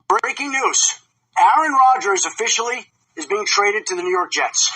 Breaking news. Aaron Rodgers officially is being traded to the New York Jets.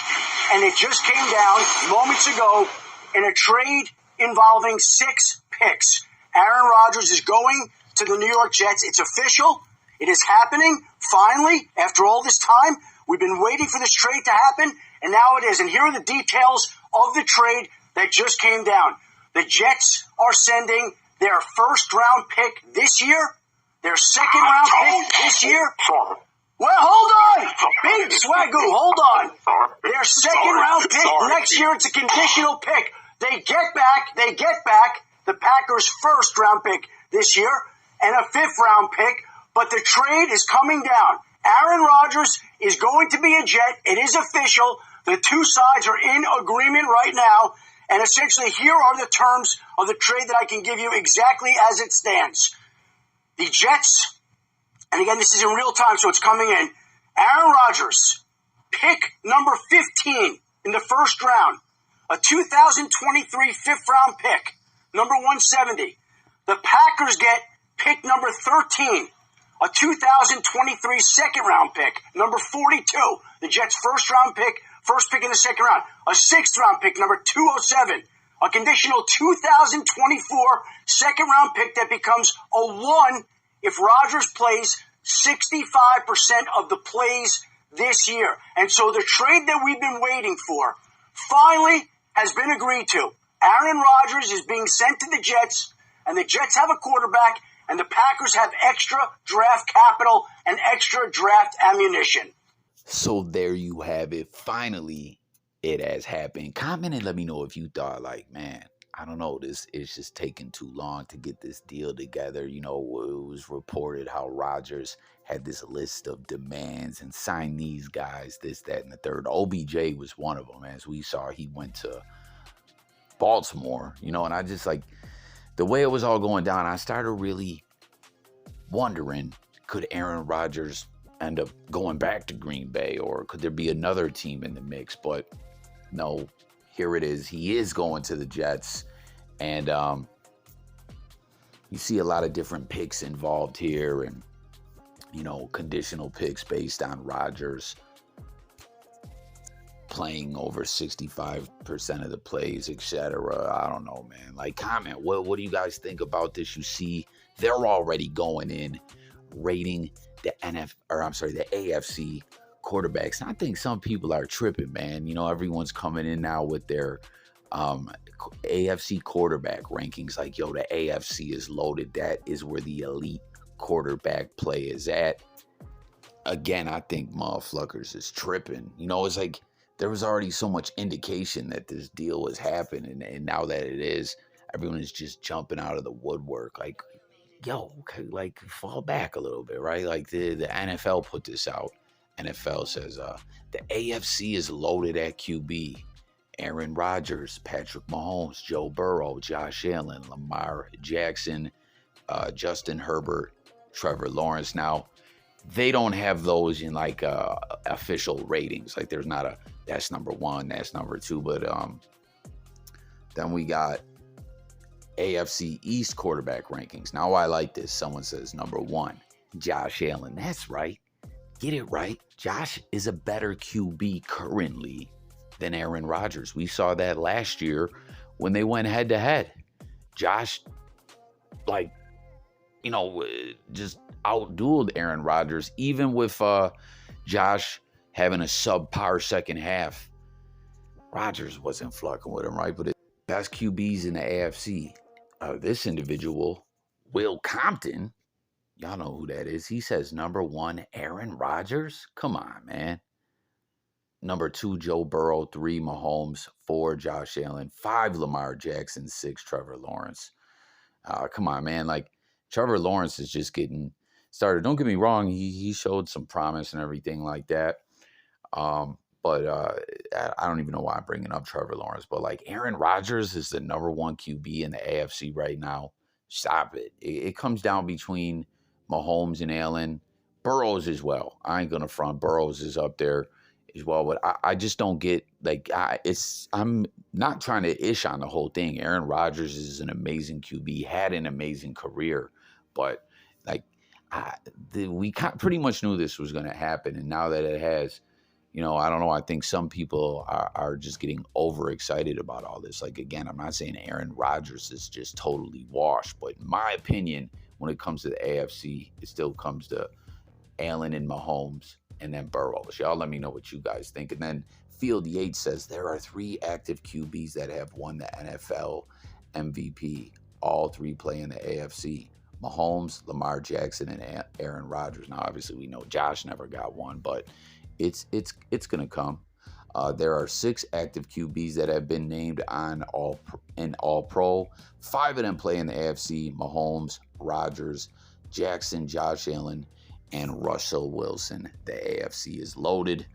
And it just came down moments ago in a trade involving 6 picks. Aaron Rodgers is going to the New York Jets. It's official. It is happening. Finally, after all this time, we've been waiting for this trade to happen, and now it is. And here are the details of the trade that just came down. The Jets are sending their first-round pick this year, their second-round pick this year. Well, hold on. Big Swagoo, hold on. Their second-round pick next year, it's a conditional pick. They get back the Packers' first-round pick this year and a 5th-round pick, but the trade is coming down. Aaron Rodgers is going to be a Jet. It is official. The two sides are in agreement right now, and essentially here are the terms of the trade that I can give you exactly as it stands. The Jets, and again, this is in real time, so it's coming in. Aaron Rodgers, pick number 15 in the first round, a 2023 5th-round pick, number 170. The Packers get pick number 13, a 2023 second-round pick, number 42. The Jets' first pick in the second round, a 6th-round pick, number 207. A conditional 2024 second-round pick that becomes a 1 if Rodgers plays 65% of the plays this year. And so the trade that we've been waiting for finally has been agreed to. Aaron Rodgers is being sent to the Jets, and the Jets have a quarterback, and the Packers have extra draft capital and extra draft ammunition. So there you have it. Finally, it has happened. Comment and let me know if you thought, like, man, I don't know, this is just taking too long to get this deal together. You know, it was reported how Rodgers had this list of demands and signed these guys, this, that, and the third. OBJ was one of them. As we saw, he went to Baltimore, you know, and I just, like, the way it was all going down, I started really wondering, could Aaron Rodgers end up going back to Green Bay, or could there be another team in the mix? But no, here it is. He is going to the Jets, and you see a lot of different picks involved here, and, you know, conditional picks based on Rodgers playing over 65% of the plays, etc. I don't know, man. Like, comment. What do you guys think about this? You see, they're already going in rating the AFC quarterbacks. And I think some people are tripping, man. You know, everyone's coming in now with their AFC quarterback rankings. Like, yo, the AFC is loaded. That is where the elite quarterback play is at. Again, I think motherfuckers is tripping. You know, it's like there was already so much indication that this deal was happening, and now that it is, everyone is just jumping out of the woodwork. Like, yo, okay, like, fall back a little bit, right? Like, the NFL put this out. NFL says the AFC is loaded at QB. Aaron Rodgers, Patrick Mahomes, Joe Burrow, Josh Allen, Lamar Jackson, Justin Herbert, Trevor Lawrence. Now, they don't have those in, like, official ratings. Like, there's not that's number 1, that's number 2. But then we got AFC East quarterback rankings. Now, I like this. Someone says number 1, Josh Allen. That's right. Get it right. Josh is a better QB currently than Aaron Rodgers. We saw that last year when they went head to head. Josh, like, you know, just outdueled Aaron Rodgers, even with Josh having a subpar second half. Rodgers wasn't fucking with him, right? But it's best QBs in the AFC. This individual, Will Compton, y'all know who that is. He says number 1, Aaron Rodgers. Come on, man. Number 2, Joe Burrow. 3, Mahomes. 4, Josh Allen. 5, Lamar Jackson. 6, Trevor Lawrence. Come on, man. Like, Trevor Lawrence is just getting started. Don't get me wrong. He showed some promise and everything like that. But I don't even know why I'm bringing up Trevor Lawrence. But, like, Aaron Rodgers is the number 1 QB in the AFC right now. Stop it. It comes down between Mahomes and Allen. Burrows as well. I ain't going to front. Burrows is up there as well. But I just don't get, like, I'm not trying to ish on the whole thing. Aaron Rodgers is an amazing QB, had an amazing career. But, like, we pretty much knew this was going to happen, and now that it has, I don't know. I think some people are just getting overexcited about all this. Like, again, I'm not saying Aaron Rodgers is just totally washed, but in my opinion, when it comes to the AFC, it still comes to Allen and Mahomes and then Burrow. Y'all let me know what you guys think. And then Field Yates says there are 3 active QBs that have won the NFL MVP. All 3 play in the AFC. Mahomes, Lamar Jackson, and Aaron Rodgers. Now, obviously, we know Josh never got one, but it's going to come. There are 6 active QBs that have been named on All-Pro. 5 of them play in the AFC. Mahomes, Rodgers, Jackson, Josh Allen, and Russell Wilson. The AFC is loaded.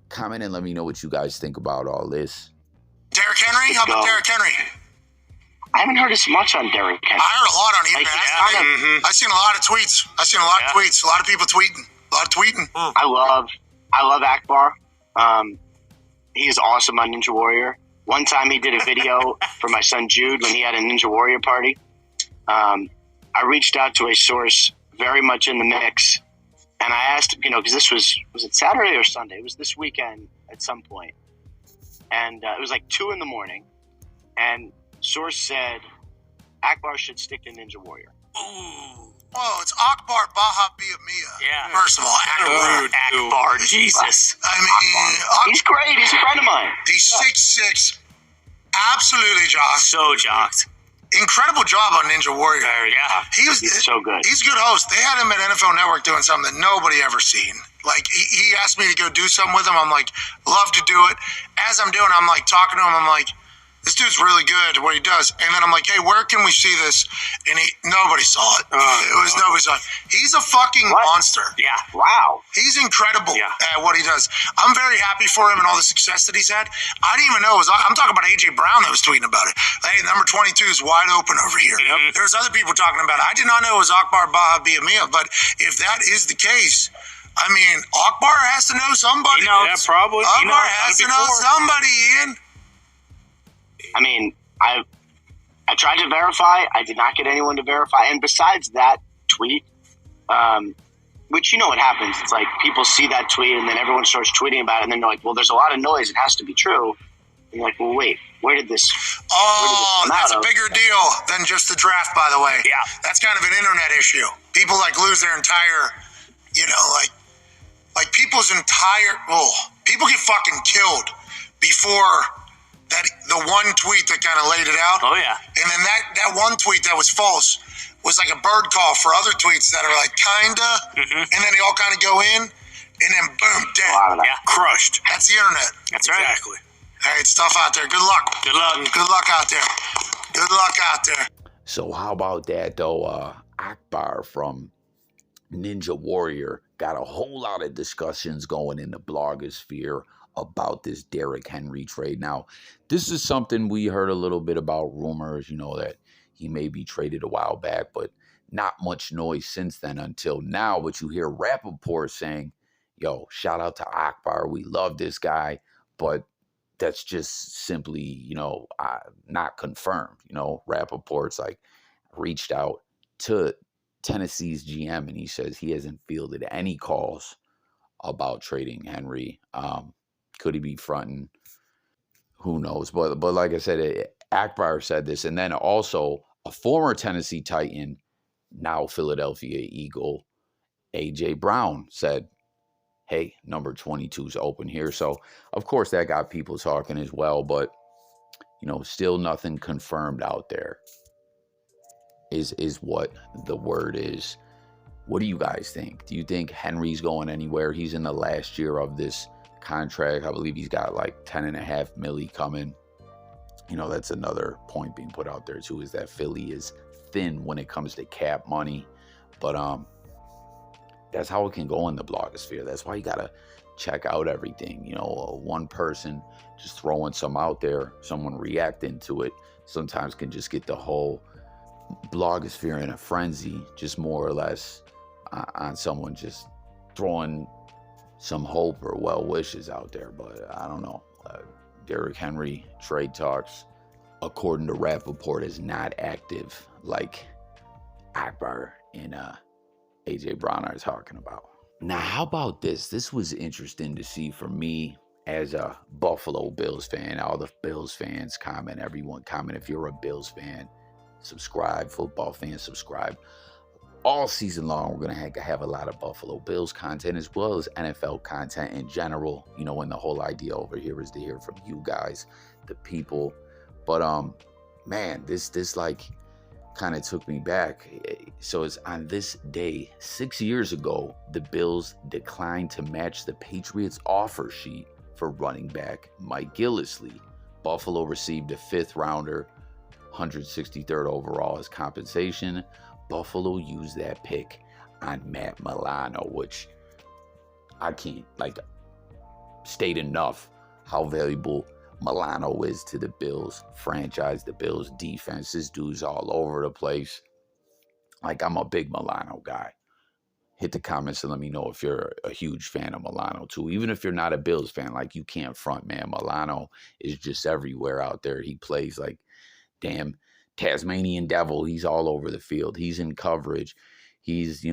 Comment and let me know what you guys think about all this. Derrick Henry? How about Derrick Henry? I haven't heard as much on Derrick Henry. I heard a lot on him. I've seen a lot of tweets. A lot of people tweeting. I love Akbar. He is awesome on Ninja Warrior. One time he did a video for my son Jude when he had a Ninja Warrior party. I reached out to a source very much in the mix, and I asked, because this was it Saturday or Sunday? It was this weekend at some point. And it was like 2 a.m, and source said Akbar should stick to Ninja Warrior. Ooh. Whoa, it's Akbar Baha Biamia. Yeah. First of all, Akbar, Jesus. I mean, he's great. He's a friend of mine. He's 6'6". Absolutely jocked. So jocked. Incredible job on Ninja Warrior. Yeah. He's so good. He's a good host. They had him at NFL Network doing something that nobody ever seen. Like, he asked me to go do something with him. I'm like, love to do it. As I'm doing, I'm like talking to him. I'm like, this dude's really good at what he does. And then I'm like, hey, where can we see this? And nobody saw it. Nobody saw it. He's a fucking monster. Yeah. Wow. He's incredible at what he does. I'm very happy for him and all the success that he's had. I didn't even know it was. I'm talking about AJ Brown that was tweeting about it. Hey, number 22 is wide open over here. Yep. There's other people talking about it. I did not know it was Akbar Baha Biamia, but if that is the case, I mean, Akbar has to know somebody. Yeah, probably. Akbar has to know somebody, Ian. I mean, I tried to verify. I did not get anyone to verify. And besides that tweet, which what happens. It's like people see that tweet and then everyone starts tweeting about it. And then they're like, well, there's a lot of noise. It has to be true. And you're like, well, wait, where did this that's a bigger deal than just the draft, by the way. Yeah. That's kind of an internet issue. People lose their entire, like people's entire, people get fucking killed before the one tweet that kind of laid it out. Oh, yeah. And then that one tweet that was false was like a bird call for other tweets that are like kinda, and then they all kind of go in, and then boom, dead. Yeah, crushed. That's the internet. That's right. Exactly. All right, stuff out there. Good luck. Good luck. Good luck out there. Good luck out there. So how about that, though? Akbar from Ninja Warrior got a whole lot of discussions going in the blogosphere about this Derrick Henry trade. Now, this is something we heard a little bit about, rumors, that he may be traded a while back, but not much noise since then until now. But you hear Rappaport saying, yo, shout out to Akbar. We love this guy, but that's just simply, not confirmed. Rappaport's reached out to Tennessee's GM and he says he hasn't fielded any calls about trading Henry. Could he be fronting? Who knows? But like I said, Akbar said this. And then also a former Tennessee Titan, now Philadelphia Eagle, A.J. Brown said, hey, number 22 is open here. So, of course, that got people talking as well. But, still nothing confirmed out there is what the word is. What do you guys think? Do you think Henry's going anywhere? He's in the last year of this contract. I believe he's got $10.5 million coming. That's another point being put out there too, is that Philly is thin when it comes to cap money. But that's how it can go in the blogosphere. That's why you gotta check out everything. One person just throwing some out there, someone reacting to it, sometimes can just get the whole blogosphere in a frenzy, just more or less on someone just throwing some hope or well wishes out there. But I don't know. Derrick Henry trade talks, according to Rappaport, is not active like Akbar and A.J. Brown are talking about. Now, how about this? This was interesting to see for me as a Buffalo Bills fan. All the Bills fans comment. Everyone comment. If you're a Bills fan, subscribe. Football fans, subscribe. All season long, we're going to have a lot of Buffalo Bills content as well as NFL content in general. You know, and the whole idea over here is to hear from you guys, the people. But, man, this like kind of took me back. So it's on this day, 6 years ago, the Bills declined to match the Patriots offer sheet for running back Mike Gillislee. Buffalo received a 5th rounder, 163rd overall as compensation. Buffalo used that pick on Matt Milano, which I can't state enough how valuable Milano is to the Bills franchise, the Bills defense. This dude's all over the place. Like, I'm a big Milano guy. Hit the comments and let me know if you're a huge fan of Milano too. Even if you're not a Bills fan, like, you can't front, man. Milano is just everywhere out there. He plays like damn Tasmanian devil. He's all over the field. He's in coverage. He's,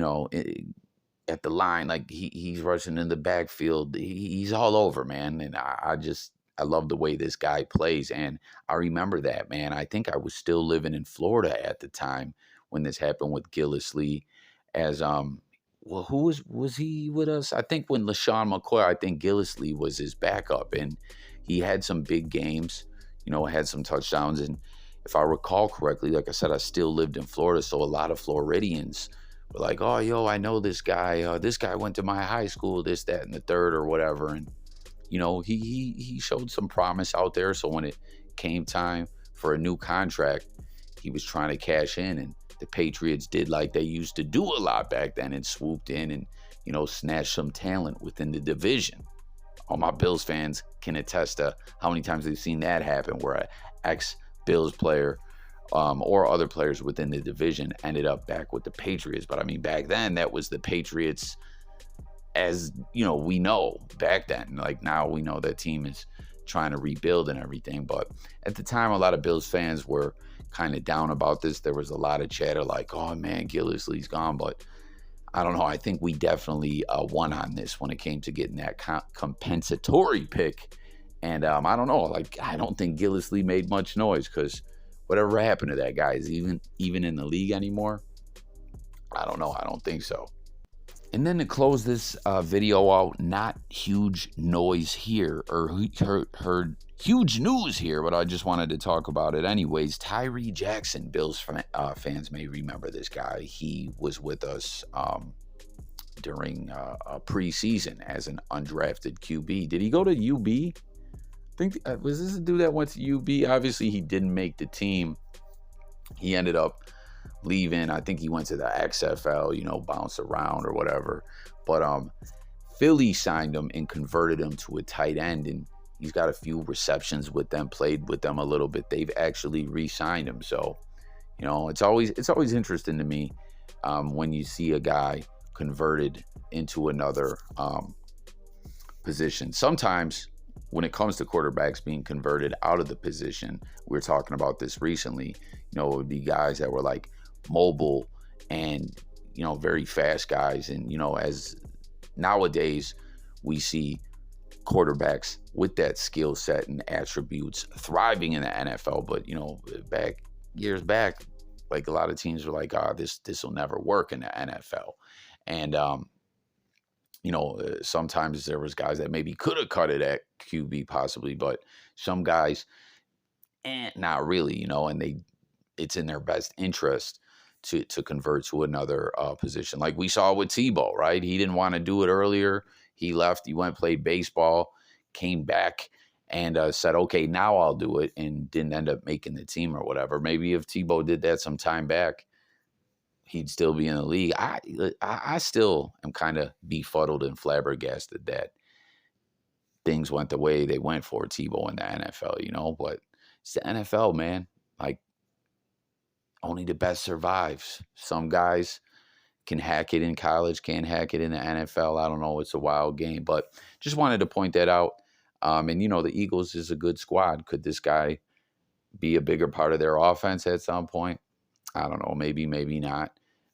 at the line, like he's rushing in the backfield. He's all over, man. And I love the way this guy plays. And I remember that, man. I think I was still living in Florida at the time when this happened with Gillislee. As who was he with us? I think when LaShawn McCoy, I think Gillislee was his backup, and he had some big games, had some touchdowns. And if I recall correctly, like I said, I still lived in Florida, so a lot of Floridians were like, oh, yo, I know this guy. This guy went to my high school, this, that, and the third or whatever. And, he showed some promise out there. So when it came time for a new contract, he was trying to cash in. And the Patriots did like they used to do a lot back then and swooped in and, snatched some talent within the division. All my Bills fans can attest to how many times they've seen that happen, where an ex-Bills player or other players within the division ended up back with the Patriots. But I mean, back then, that was the Patriots as, we know back then. Like, now we know that team is trying to rebuild and everything. But at the time, a lot of Bills fans were kind of down about this. There was a lot of chatter like, oh, man, Gillislee's gone. But I don't know. I think we definitely won on this when it came to getting that compensatory pick. And I don't know. Like, I don't think Gillislee made much noise, because whatever happened to that guy, is even in the league anymore? I don't know. I don't think so. And then to close this video out, not huge noise here, or heard huge news here, but I just wanted to talk about it anyways. Tyree Jackson, Bills fans may remember this guy. He was with us during a preseason as an undrafted QB. Did he go to UB? I think was this a dude that went to UB? Obviously, he didn't make the team. He ended up leaving. I think he went to the XFL, bounce around or whatever. But Philly signed him and converted him to a tight end, and he's got a few receptions with them, played with them a little bit. They've actually re-signed him. So, it's always interesting to me when you see a guy converted into another position. Sometimes when it comes to quarterbacks being converted out of the position, we were talking about this recently, it would be guys that were like mobile and, very fast guys. And, as nowadays we see quarterbacks with that skill set and attributes thriving in the NFL. But, years back, like a lot of teams were like, this will never work in the NFL. And, sometimes there was guys that maybe could have cut it at QB possibly, but some guys, not really, and it's in their best interest to convert to another position. Like we saw with Tebow, right? He didn't want to do it earlier. He left, he went, played baseball, came back and said, okay, now I'll do it, and didn't end up making the team or whatever. Maybe if Tebow did that some time back, he'd still be in the league. I still am kind of befuddled and flabbergasted that things went the way they went for Tebow in the NFL, but it's the NFL, man. Like, only the best survives. Some guys can hack it in college, can't hack it in the NFL. I don't know. It's a wild game, but just wanted to point that out. And, the Eagles is a good squad. Could this guy be a bigger part of their offense at some point? I don't know. Maybe, maybe not.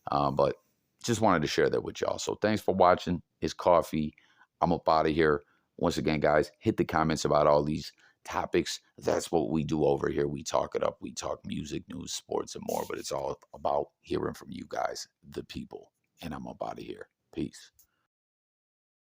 But just wanted to share that with y'all. So thanks for watching. It's coffee. I'm up out of here. Once again, guys, hit the comments about all these topics. That's what we do over here. We talk it up. We talk music, news, sports, and more. But it's all about hearing from you guys, the people. And I'm up out of here. Peace.